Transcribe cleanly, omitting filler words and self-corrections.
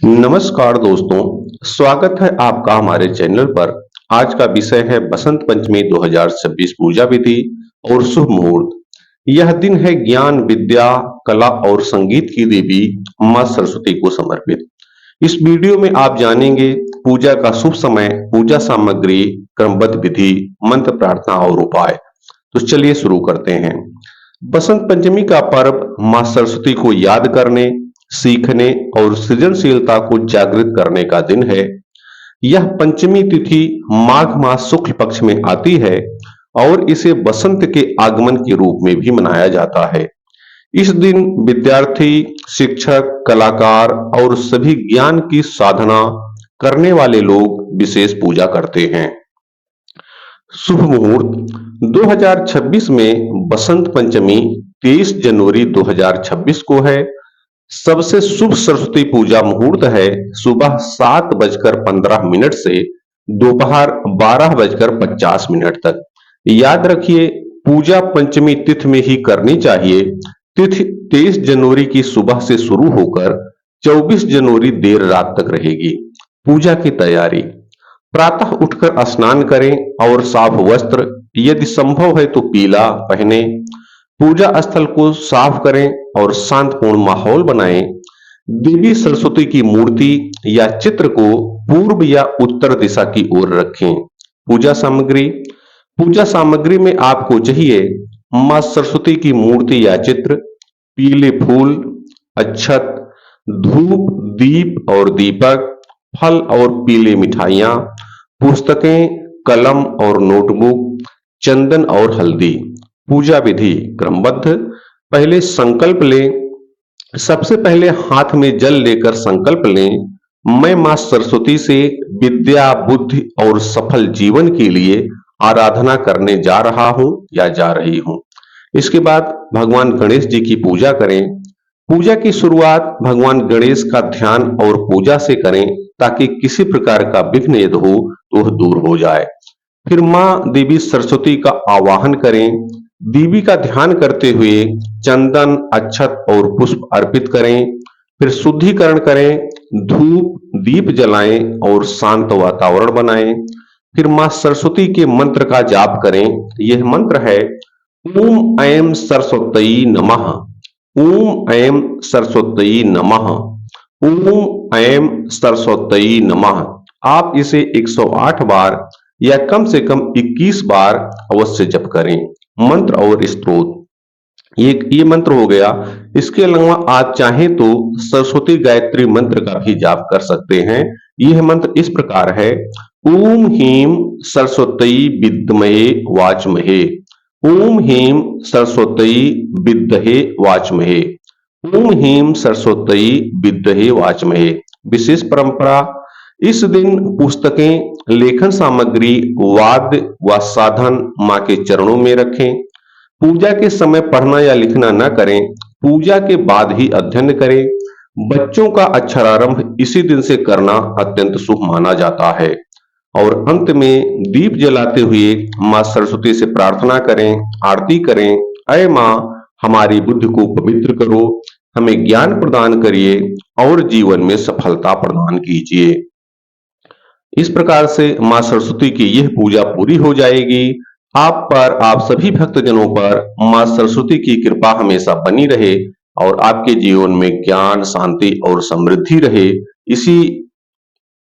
नमस्कार दोस्तों, स्वागत है आपका हमारे चैनल पर। आज का विषय है बसंत पंचमी 2026 पूजा विधि और शुभ मुहूर्त। यह दिन है ज्ञान, विद्या, कला और संगीत की देवी मां सरस्वती को समर्पित। इस वीडियो में आप जानेंगे पूजा का शुभ समय, पूजा सामग्री, क्रमबद्ध विधि, मंत्र, प्रार्थना और उपाय। तो चलिए शुरू करते हैं। बसंत पंचमी का पर्व मां सरस्वती को याद करने, सीखने और सृजनशीलता को जागृत करने का दिन है। यह पंचमी तिथि माघ मास शुक्ल पक्ष में आती है और इसे बसंत के आगमन के रूप में भी मनाया जाता है। इस दिन विद्यार्थी, शिक्षक, कलाकार और सभी ज्ञान की साधना करने वाले लोग विशेष पूजा करते हैं। शुभ मुहूर्त 2026 में बसंत पंचमी 23 जनवरी 2026 को है। सबसे शुभ सरस्वती पूजा मुहूर्त है सुबह 7:15 से दोपहर 12:50 तक। याद रखिए, पूजा पंचमी तिथि में ही करनी चाहिए। तिथि 23 जनवरी की सुबह से शुरू होकर 24 जनवरी देर रात तक रहेगी। पूजा की तैयारी: प्रातः उठकर स्नान करें और साफ वस्त्र, यदि संभव है तो पीला पहने। पूजा स्थल को साफ करें और शांतिपूर्ण माहौल बनाएं। देवी सरस्वती की मूर्ति या चित्र को पूर्व या उत्तर दिशा की ओर रखें। पूजा सामग्री: पूजा सामग्री में आपको चाहिए मां सरस्वती की मूर्ति या चित्र, पीले फूल, अक्षत, धूप, दीप और दीपक, फल और पीले मिठाइयां, पुस्तकें, कलम और नोटबुक, चंदन और हल्दी। पूजा विधि क्रमबद्ध: पहले संकल्प लें। सबसे पहले हाथ में जल लेकर संकल्प लें, मैं मां सरस्वती से विद्या, बुद्धि और सफल जीवन के लिए आराधना करने जा रहा हूं या जा रही हूं। इसके बाद भगवान गणेश जी की पूजा करें। पूजा की शुरुआत भगवान गणेश का ध्यान और पूजा से करें ताकि किसी प्रकार का विघ्न यदि हो तो वह दूर हो जाए। फिर मां देवी सरस्वती का आवाहन करें। देवी का ध्यान करते हुए चंदन, अक्षत और पुष्प अर्पित करें। फिर शुद्धिकरण करें, धूप दीप जलाएं और शांत वातावरण बनाएं। फिर मां सरस्वती के मंत्र का जाप करें। यह मंत्र है ओम ऐं सरस्वती नमः, ओम ऐं सरस्वती नमः, ओम ऐं सरस्वती नमः। आप इसे 108 बार या कम से कम 21 बार अवश्य जप करें। मंत्र और स्तोत्र: ये मंत्र हो गया। इसके अलावा आप चाहें तो सरस्वती गायत्री मंत्र का भी जाप कर सकते हैं। यह मंत्र इस प्रकार है: ओम ह्रीं सरस्वती विद्महे वाचमहे, ओम ह्रीं सरस्वती विद्महे वाचमहे, ओम ह्रीं सरस्वती विद्महे वाचमहे। विशेष परंपरा: इस दिन पुस्तकें, लेखन सामग्री, वाद्य व साधन मां के चरणों में रखें। पूजा के समय पढ़ना या लिखना न करें, पूजा के बाद ही अध्ययन करें। बच्चों का अक्षरारंभ इसी दिन से करना अत्यंत शुभ माना जाता है। और अंत में दीप जलाते हुए मां सरस्वती से प्रार्थना करें, आरती करें। अय मां, हमारी बुद्धि को पवित्र करो, हमें ज्ञान प्रदान करिए और जीवन में सफलता प्रदान कीजिए। इस प्रकार से मां सरस्वती की यह पूजा पूरी हो जाएगी। आप पर, आप सभी भक्तजनों पर मां सरस्वती की कृपा हमेशा बनी रहे और आपके जीवन में ज्ञान, शांति और समृद्धि रहे। इसी